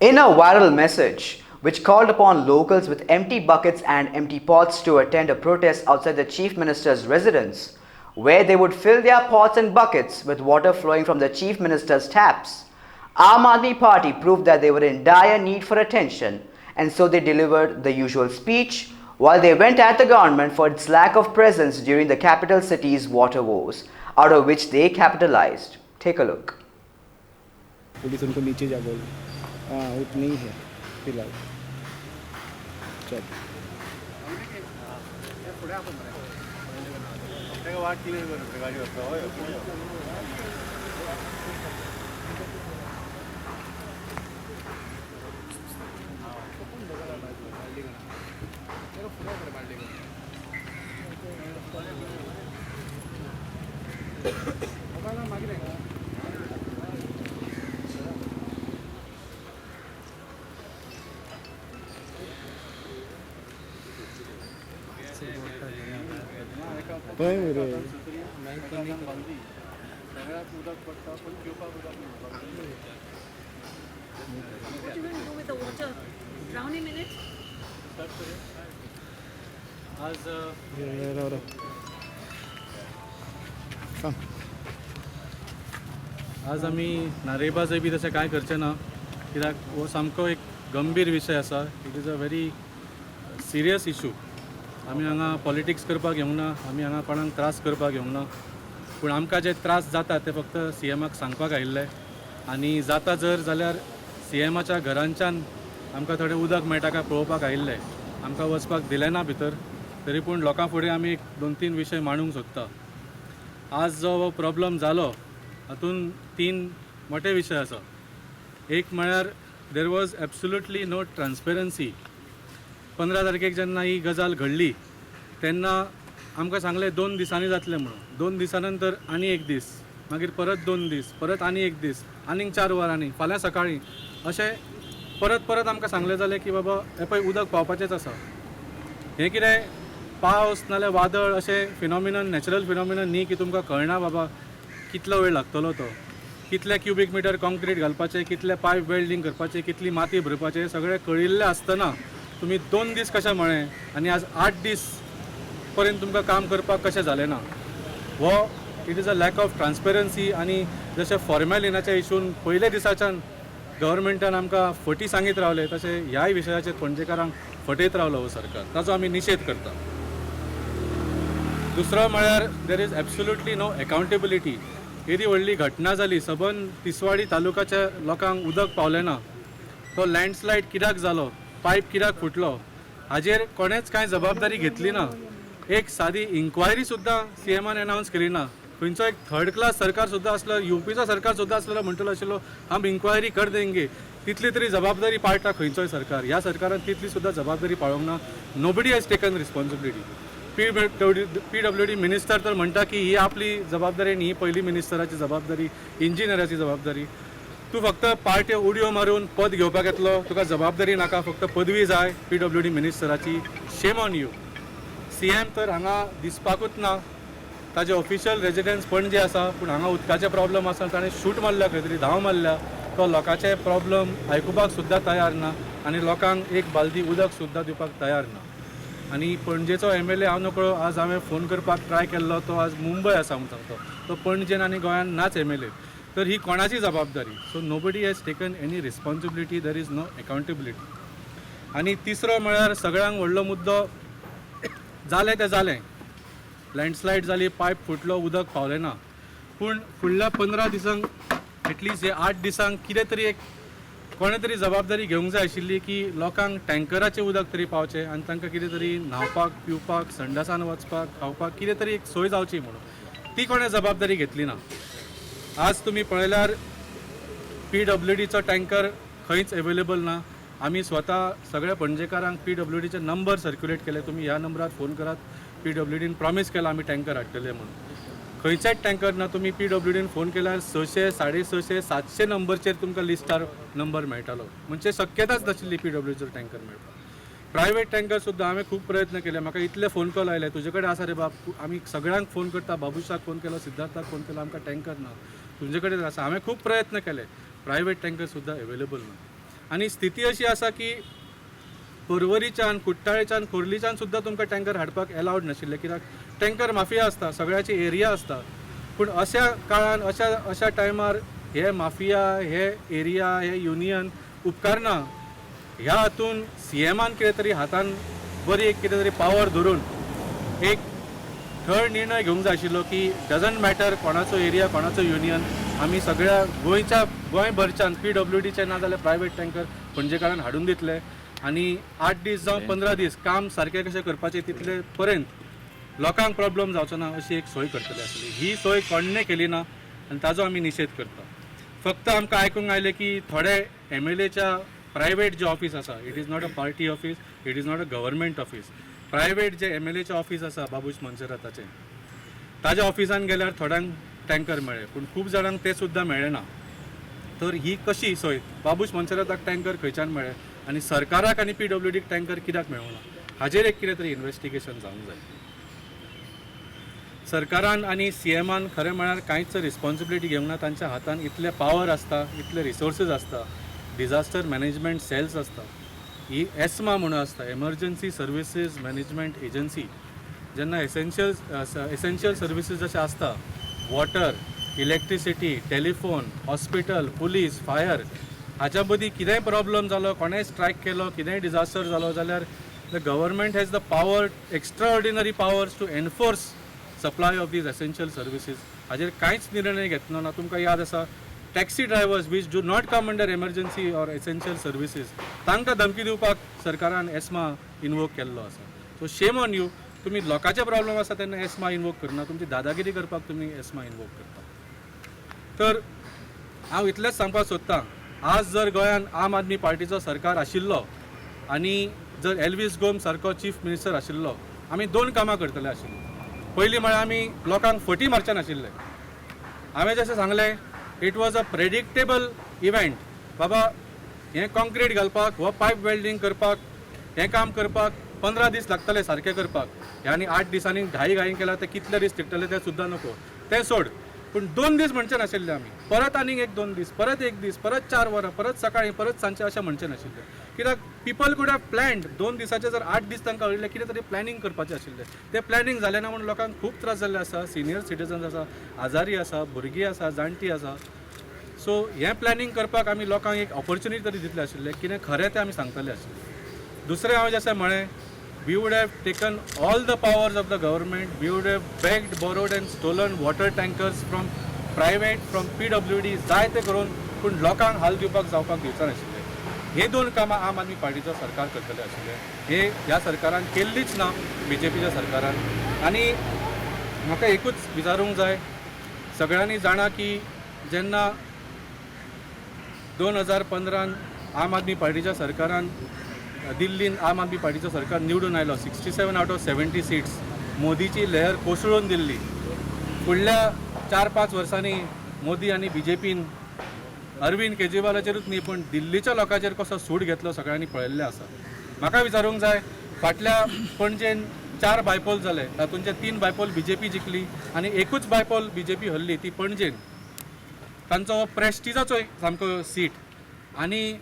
In a viral message, which called upon locals with empty buckets and empty pots to attend a protest outside the Chief Minister's residence, where they would fill their pots and buckets with water flowing from the Chief Minister's taps, Aam Aadmi Party proved that they were in dire need for attention, and so they delivered the usual speech while they went at the government for its lack of presence during the capital city's water woes, out of which they capitalized. Take a look. Police उनको नीचे जा बोली हाँ उतनी ही है फिलहाल चल काय रे What you going to do with the water? Drowning in it? आज आमी नारेबाजय बी तशें कांय करचें ना कित्याक हो सामको एक गंभीर विशय आसा. It is a very serious issue. आमी हांगा पॉलिटिक्स करपाक येवंक ना, आमी हांगा कोणाक त्रास करपाक येवंक ना, पूण आमकां जे त्रास जाता ते फक्त CMाक सांगपाक आयिल्ले आनी जाता जर जाल्यार CMाच्या घरांच्यान आमकां थोडें उदक मेळटा काय पळोवपाक आयिल्ले. आमकां वचपाक दिलें ना भितर, तरी पूण लोकां फुडें आमी 2-3 विशय मांडूंक सोदता. आज जो हो प्रॉब्लम जालो हातून 3 मोठे विशय आसा. एक म्हळ्यार there was absolutely no transparency. 15 तारखेक जेन्ना ही गजाल घडली तेन्ना आमकां सांगलें 2 दिसांनी जातलें म्हणून. 2 दिसां नंतर आनी 1 दीस, मागीर परत 2 दीस, परत आनी 1 दीस, आनीक 4 वरांनी, फाल्यां सकाळीं अशें परत परत आमकां सांगलें जालें की बाबा हें पळय उदक पावपाचेंच आसा. हें कितें पावस नाल्यार वादळ अशें फिनॉमिनन, नॅचरल फिनॉमिनन न्ही की तुमकां कळना बाबा कितलो वेळ लागतलो तो, कितले क्युबिक मिटर कॉन्क्रीट घालपाचें, कितले पायप वेल्डिंग करपाचें, कितली माती भरपाचें, सगळें कळिल्लें आसतना तुम्ही 2 दीस कशें म्हळें आनी आज 8 दीस पर्यंत तुमकां काम करपाक कशें जालें ना. हो it is a lack of transparency. आनी जशें फॉर्मेलिनाच्या इशून पयले दिसाच्यान गव्हर्मेंटान आमकां फटी सांगीत रावले तशें ह्याय विशयाचेर पणजेकारांक फटयत रावलो हो सरकार. ताचो आमी निशेध करता. दुसरो म्हळ्यार देर इज एब्सोल्युटली नो अकावंटेबिलिटी. येदी व्हडली घटना जाली, सबंद तिसवाडी तालुक्याच्या लोकांक उदक पावलें ना. तो लँडस्लायड कित्याक जालो, पायप कित्याक फुटलो, हाजेर कोणेच कांय जबाबदारी घेतली ना. एक सादी इन्क्वायरी सुद्दां CMान अनावन्स केली ना. खंयचो एक 3rd क्लास सरकार सुद्दां आसलो, UPचो सरकार सुद्दां आसलो म्हणटलो आशिल्लो हम इन्क्वायरी कर देंगे. तितली तरी जबाबदारी पाळटा खंयचोय सरकार. ह्या सरकारान तितली सुद्दां जबाबदारी पाळोवंक ना. Nobody has taken responsibility. PWD minister तर म्हणटा की ही आपली जबाबदारी न्ही, ही पयली मिनिस्टराची जबाबदारी, इंजिनियराची जबाबदारी. तूं फक्त पार्ट्यो उडयो मारून पद घेवपाक येतलो, तुका जबाबदारी नाका, फक्त पदवी जाय PWD मिनिस्टराची. Shame on you. CM तर हांगा दिसपाकूच ना. ताजे ऑफिशियल रेजिडेंस पणजे आसा, पूण हांगा उदकाचे प्रॉब्लम आसा. ताणें शूट मारल्या, खंय तरी धांव मारल्या. तो लोकांचे प्रॉब्लम आयकुपाक सुद्दां तयार ना आनी लोकांक एक बालदी उदक सुद्दां दिवपाक तयार ना. आनी पणजेचो MLA हांव नकळो आज हांवें फोन करपाक ट्राय केल्लो, तो आज मुंबय आसा म्हणून सांगतो. तो पणजेन आनी गोंयान नाच MLA. तर ही कोणाची जबाबदारी? So nobody has taken any responsibility. There is no accountability. आनी तिसरो म्हळ्यार सगळ्यांक व्हडलो मुद्दो, जालें तें जालें, लँडस्लायड जाली, पायप फुटलो, उदक पावलें ना. पूण फुडल्या 15 दिसांक, एटलिस्ट हे 8 दिसांक कितें तरी एक कोणे तरी जबाबदारी घेवंक जाय आशिल्ली की लोकांक टँकराचें उदक तरी पावचें आनी तांकां कितें तरी न्हावपाक, पिवपाक, संडासान वचपाक, खावपाक कितें तरी एक सोय जावची म्हणून. ती कोणें जबाबदारी घेतली ना. आज तुम्ही पळयल्यार PWDचो टँकर खंयच अवेलेबल ना. आमी स्वता सगळ्या पणजेकारांक PWDचे नंबर सर्क्युलेट केले. तुम्ही ह्या नंबरार फोन करात. PWDन प्रॉमिस केला आमी टँकर हाडटले म्हणून. खंयचेच टँकर ना. तुम्ही PWDन फोन केल्यार 600, 650, 700 नंबरचेर तुमकां लिस्टार नंबर मेळटालो. म्हणजे शक्यताच नाशिल्ली PWDचो टँकर मेळपाक. प्रायवेट टँकर सुद्दां हांवें खूब प्रयत्न केले. म्हाका इतले फोन कॉल आयले, तुजे कडेन आसा रे बाब, आमी सगळ्यांक फोन करता, बाबुशाक फोन केलो, सिद्धार्थाक फोन केलो, आमकां टँकर ना, तुजे कडेन आसा. हांवें खूब प्रयत्न केले. प्रायवेट टँकर सुद्दां अवेलेबल ना. आनी स्थिती अशी आसा की पर्वरीच्यान कुट्टाळेच्यान खोर्लीच्यान सुद्दां तुमकां टँकर हाडपाक अलावड नाशिल्ले, कित्याक टँकर माफिया आसता, सगळ्याची एरिया आसता. पूण अशा काळान अशा टायमार हे माफिया, हे एरिया, हे युनियन उपकारना. ह्या हातून CMान कितें तरी हातान बरी एक कितें तरी पावर धरून एक थर्ड निर्णय घेवंक जाय आशिल्लो की डजंट मॅटर कोणाचो एरिया, कोणाचो युनियन, आमी सगळ्या गोंयभरच्यान PWDचे ना जाल्यार प्रायवेट टँकर पणजेकारान हाडून दितले. आनी 8 दीस जावं 15 दीस काम सारकें कशें करपाचें तितले पर्यंत लोकांक प्रॉब्लेम जावचो ना अशी एक सोय करतले आसली. ही सोय कोणें केली ना आनी ताजो आमी निशेध करता. फक्त आमकां आयकूंक आयलें की थोडे MLAच्या प्रायवेट जे ऑफीस आसा, it is not a party office, it is not a government office, private जे MLAचे ऑफीस आसा बाबूश मनसराताचें, ताज्या ऑफिसान गेल्यार थोड्यांक टँकर मेळ्ळे, पूण खूब जाणांक ते सुद्दां मेळ्ळे ना. तर ही कशी सोय? बाबूश मनसराताक टँकर खंयच्यान मेळ्ळे आनी सरकाराक आनी PWDक टँकर कित्याक मेळूं ना, हाजेर एक कितें तरी इन्व्हेस्टिगेशन जावंक जाय. सरकारान आनी CMान खरें म्हळ्यार कांयच रिस्पॉन्सिबिलिटी घेवंक ना. तांच्या हातान इतले पावर आसता, इतले रिसोर्सीस आसता, डिजास्टर मॅनेजमेंट सेल्स आसता, ही ESMA म्हणून आसता, एमर्जन्सी सर्विसीस मॅनेजमेंट एजन्सी. जेन्ना एसेन्शियल सर्विसीस जशें आसता, water, electricity, telephone, hospital, police, fire, हाच्या मदीं कितेंय प्रॉब्लम जालो, कोणेंय स्ट्रायक केलो, कितेंय डिजास्टर जालो जाल्यार the government has the power, extraordinary powers to enforce supply of these essential services. हाजेर कांयच निर्णय घेतलो ना. तुमकां याद आसा taxi drivers which do not come under emergency or essential services, तांकां धमकी दिवपाक सरकारान ESMA इनवोक केल्लो आसा. So shame on you. तुमी लोकांचे प्रॉब्लेम आसा तेन्ना ESMA इनवोक करना, तुमची दादागिरी करपाक तुमी ESMA इनवोक करता. तर हांव इतलेंच सांगपाक सोदतां, आज जर गोंयान आम आदमी पार्टीचो सरकार आशिल्लो आनी जर एल्विस गोम सारको चीफ मिनिस्टर आशिल्लो, आमी 2 कामां करतले आशिल्ले. पयलीं म्हळ्यार आमी लोकांक फटी मारचे नाशिल्ले. हांवें जशें सांगलें, it was a predictable event. बाबा हें कॉन्क्रीट घालपाक, हो पायप वेल्डिंग करपाक, हें काम करपाक 15 दीस लागतले सारकें करपाक. आनी 8 दिसांनी घाई केल्यार ते कितले दीस तिगतले ते सुद्दां नको, तें सोड. पूण 2 दीस म्हणचे नाशिल्ले आमी, परत आनीक एक 2 दीस, परत 1 दीस, परत 4 वरां, परत सकाळीं, परत सांजचें अशें म्हणचे नाशिल्ले. कित्याक पीपल कुड हॅव प्लॅन्ड 2 दिसाचे जर 8 दीस तांकां हळिल्ले, कितें तरी प्लॅनिंग करपाचें आशिल्लें. तें प्लॅनिंग जालें ना म्हणून लोकांक खूब त्रास जाल्ले आसा. सिनियर सिटीजन्स आसा, आजारी आसा, भुरगीं आसा, जाणटी आसा. सो हें प्लॅनिंग करपाक आमी लोकांक एक ऑपॉर्च्युनिटी तरी दितले आशिल्ले, कितें खरें तें आमी सांगतले आशिल्ले. दुसरें हांवें जशें म्हळें, we would have taken all the powers of the government, we would have begged, borrowed and stolen water tankers from private, from PWD, जाय ते करून, पूण लोकांक हाल जावपाक दिवचा नाशिल्ले. हे 2 कामां आम आदमी पार्टीचो सरकार करतले आशिल्ले. हे ह्या सरकारान केल्लीच ना, BJPच्या सरकारान. आनी म्हाका एकूच विचारूंक जाय, सगळ्यांनी जाणा की जेन्ना 2015 आम आदमी पार्टीच्या सरकारान दिल्लीन आम आदमी पार्टीचो सरकार निवडून आयलो, 67 आउट ऑफ 70 सीट्स, मोदीची लहर कोसळून दिल्ली. फुडल्या 4-5 वर्सांनी मोदी आनी BJPन अरविंद केजरीवालाचेरूच न्ही पूण दिल्लीच्या लोकांचेर कसो सूड घेतलो सगळ्यांनी पळयल्लें आसा. म्हाका विचारूंक जाय, फाटल्या पणजेन 4 बायपोल जाले, तातूंतचे 3 बायपोल BJP जिखली आनी एकूच बायपोल BJP हरली, ती पणजेन. तांचो प्रेस्टिजाचो सामको सीट आनी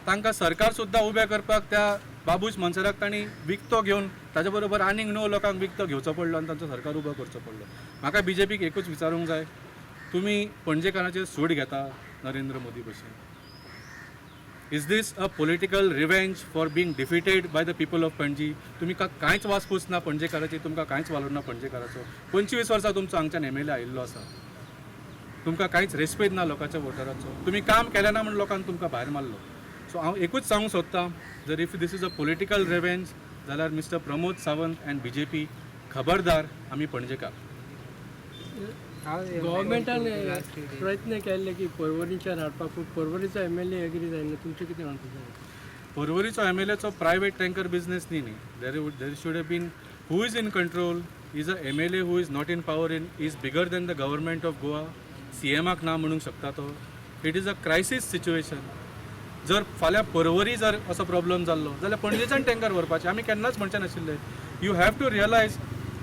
तांकां सरकार सुद्दां उबें करपाक त्या बाबूश मनसराक तांणी विकतो घेवन ताजे बरोबर आनीक 9 लोकांक विकतो घेवचो पडलो आनी तांचो सरकार उबो करचो पडलो. म्हाका BJPक एकूच विचारूंक जाय, तुमी पणजेकारांचेर सूड घेता नरेंद्र मोदी भशेन. Is this a political revenge for being defeated by the people of Panaji? तुमी कांयच वासपूस ना पणजेकाराची, तुमकां कांयच वालोर ना पणजेकाराचो. 25 वर्सां तुमचो हांगच्यान MLA आयिल्लो आसा, तुमकां कांयच रेस्पेद ना लोकांच्या वोटराचो. तुमी काम केलें ना म्हूण लोकांनी तुमकां भायर मारलो. सो हांव एकूच सांगूंक सोदतां, जर if this is a political revenge जाल्यार mister Pramod Sawant and BJP खबरदार, आमी पणजेकार. गव्हर्मेंटान प्रयत्न केल्ले की पर्वरीच्यान हाडपाक, पूण पर्वरीचो MLA एग्री जायना. तुमचें कितें म्हणपाचें? पर्वरीचो MLAचो प्रायवेट टँकर बिझनेस न्ही. देर should have bin who is in control. Is a MLA who is not in power is bigger than the government of Goa. CMाक ना म्हणूंक शकता तो. It is a crisis situation. जर फाल्यां पर्वरी जर असो प्रॉब्लेम जाल्लो जाल्यार पणजेच्यान टँकर व्हरपाचें. आमी केन्नाच म्हणचे नाशिल्ले. यू हॅव टू रियलायज,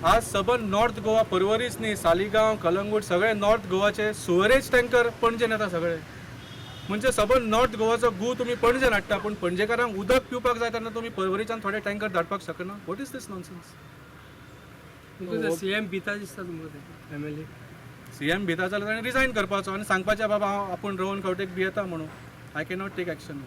आज सबंद नॉर्थ गोवा, पर्वरीच न्ही, सालिगांव, कलंगूट, सगळे नॉर्थ गोवाचे सुवरेज टँकर पणजेन येता सगळे. म्हणजे सबंद नॉर्थ गोवाचो गू तुम्ही पणजेन हाडटा पूण पणजेकारांक उदक पिवपाक जाय तेन्ना तुम्ही परवरीच्यान थोडे टँकर धाडपाक शकना. What is this nonsense? तुमकां सीएम भिता दिसता तुमकां MLA CM भिता जाल्यार ताणें रिजायन करपाचो आनी सांगपाचें बाबा हांव आपूण रोवन खंवटेक बी येता म्हणून. I cannot take action.